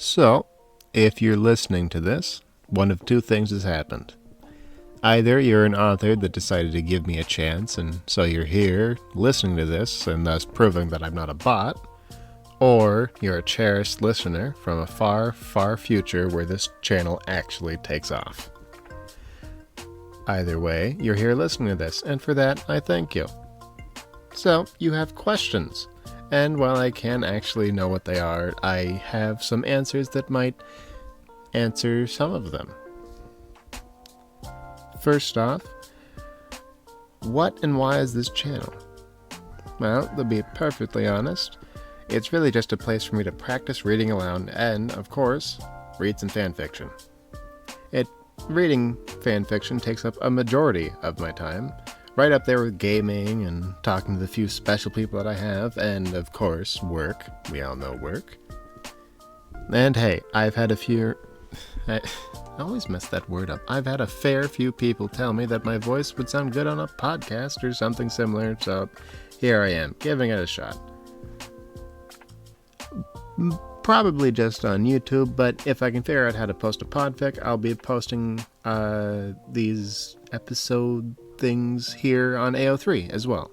So, if you're listening to this, one of two things has happened. Either you're an author that decided to give me a chance, and so you're here listening to this, and thus proving that I'm not a bot, or you're a cherished listener from a far, far future where this channel actually takes off. Either way, you're here listening to this, and for that, I thank you. So, you have questions, and while I can't actually know what they are, I have some answers that might answer some of them. First off, what and why is this channel? Well, to be perfectly honest, it's really just a place for me to practice reading aloud and, of course, read some fanfiction. Reading fanfiction takes up a majority of my time, right up there with gaming and talking to the few special people that I have, and, of course, work. We all know work. And hey, I've had a few... I always mess that word up. I've had a fair few people tell me that my voice would sound good on a podcast or something similar, so here I am, giving it a shot. Probably just on YouTube, but if I can figure out how to post a podfic, I'll be posting these episode things here on AO3 as well.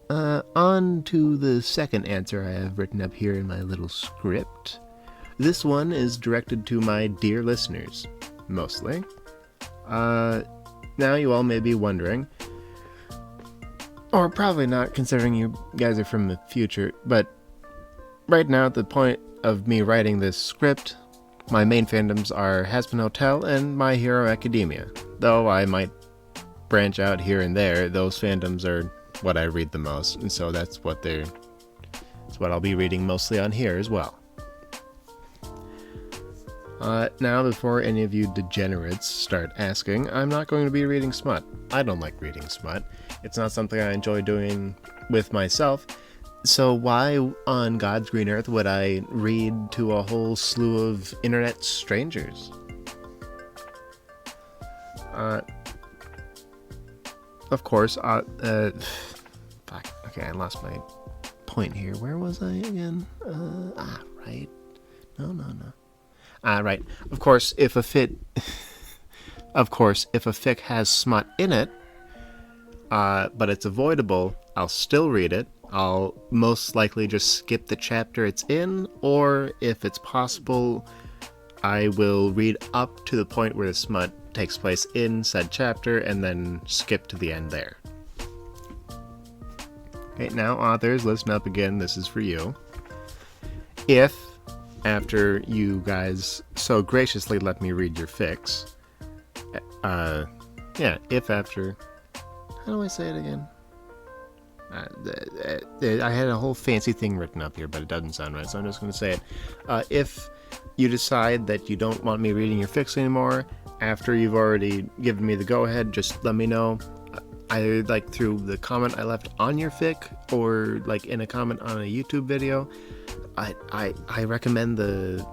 On to the second answer I have written up here in my little script. This one is directed to my dear listeners, mostly. Now you all may be wondering, or probably not considering you guys are from the future, but right now at the point of me writing this script, my main fandoms are Hazbin Hotel and My Hero Academia. Though I might branch out here and there, those fandoms are what I read the most, and so that's what I'll be reading mostly on here as well. Now, before any of you degenerates start asking, I'm not going to be reading smut. I don't like reading smut. It's not something I enjoy doing with myself, so why on God's green earth would I read to a whole slew of internet strangers? Of course, fuck, okay, I lost my point here. Where was I again? Right. No. Right. Of course, if a fic has smut in it, but it's avoidable, I'll still read it. I'll most likely just skip the chapter it's in, or if it's possible, I will read up to the point where the smut takes place in said chapter and then skip to the end there. Okay, now authors, listen up again, this is for you. If, after you guys so graciously let me read your fics, if after... How do I say it again? I had a whole fancy thing written up here, but it doesn't sound right, so I'm just going to say it. If you decide that you don't want me reading your fics anymore, after you've already given me the go-ahead, just let me know. Either like through the comment I left on your fic, or like in a comment on a YouTube video. I recommend the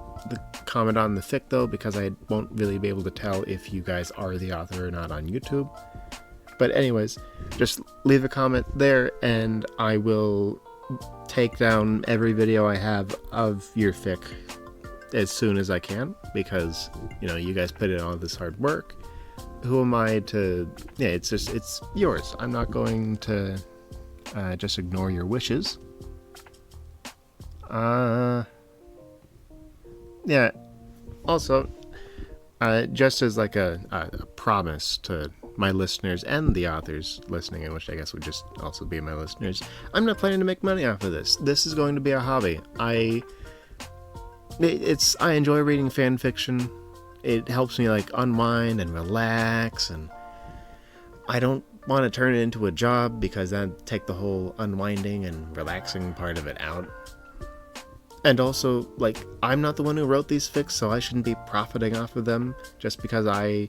comment on the fic though, because I won't really be able to tell if you guys are the author or not on YouTube. But anyways, just leave a comment there, and I will take down every video I have of your fic as soon as I can, because, you guys put in all this hard work. Who am I to... Yeah, it's yours. I'm not going to just ignore your wishes. Yeah, also, just as like a promise to my listeners and the authors listening, in which I guess would just also be my listeners, I'm not planning to make money off of this. This is going to be a hobby. I enjoy reading fan fiction. It helps me like unwind and relax, and I don't want to turn it into a job because that'd take the whole unwinding and relaxing part of it out. And also, like, I'm not the one who wrote these fics, so I shouldn't be profiting off of them just because I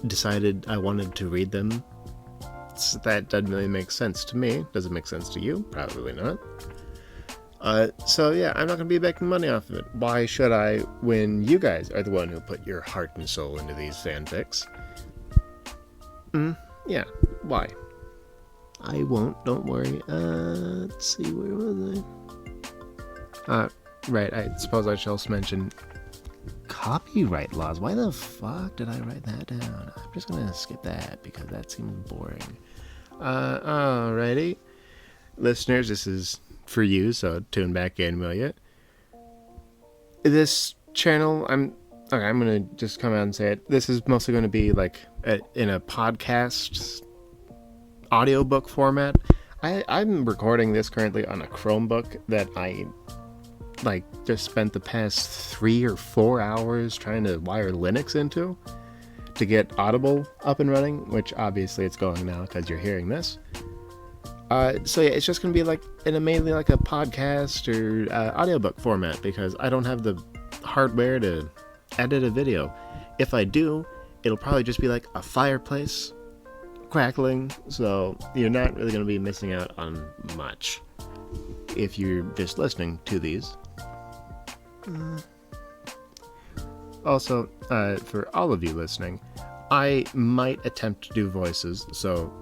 decided I wanted to read them. So that doesn't really make sense to me. Does it make sense to you? Probably not. So yeah, I'm not going to be making money off of it. Why should I, when you guys are the one who put your heart and soul into these fanfics? Yeah, why? I won't, don't worry. Let's see, where was I? right, I suppose I shall also mention copyright laws. Why the fuck did I write that down? I'm just gonna skip that because that seems boring. Alrighty. Listeners, this is for you, so tune back in, will you? This channel, I'm gonna just come out and say it. This is mostly gonna be like in a podcast audiobook format. I'm recording this currently on a Chromebook that I just spent the past 3 or 4 hours trying to wire Linux into to get Audible up and running, which obviously it's going now because you're hearing this. So yeah, it's just gonna be mainly like a podcast or audiobook format because I don't have the hardware to edit a video. If I do, it'll probably just be like a fireplace crackling, so you're not really gonna be missing out on much if you're just listening to these. Also, for all of you listening, I might attempt to do voices, so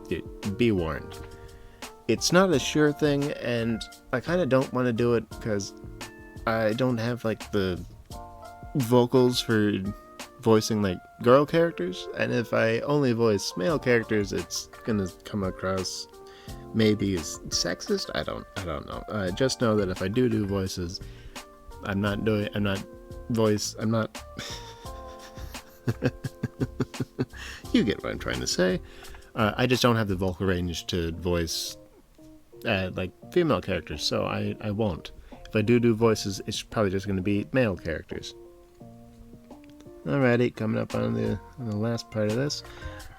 be warned. It's not a sure thing, and I kind of don't want to do it because I don't have the vocals for voicing girl characters, and if I only voice male characters, it's gonna come across maybe as sexist. I don't know. Just know that if I do voices, I'm not. You get what I'm trying to say. I just don't have the vocal range to voice female characters, so I won't. If I do voices, it's probably just going to be male characters. Alrighty, coming up on the last part of this.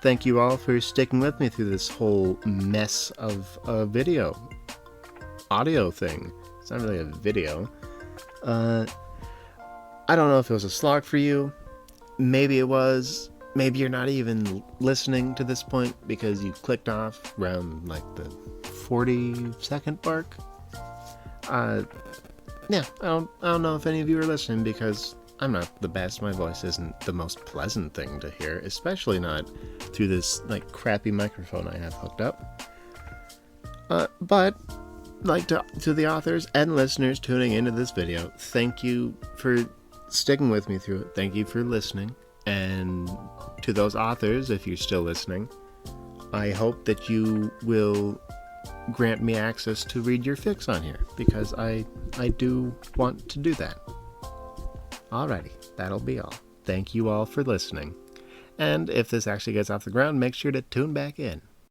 Thank you all for sticking with me through this whole mess of a audio thing. It's not really a video. I don't know if it was a slog for you. Maybe it was. Maybe you're not even listening to this point because you clicked off around the 40-second mark. Yeah, I don't know if any of you are listening because I'm not the best. My voice isn't the most pleasant thing to hear, especially not through this crappy microphone I have hooked up. But to the authors and listeners tuning into this video, thank you for sticking with me through it. Thank you for listening. And to those authors, if you're still listening, I hope that you will grant me access to read your fics on here, because I do want to do that. Alrighty, that'll be all. Thank you all for listening. And if this actually gets off the ground, make sure to tune back in.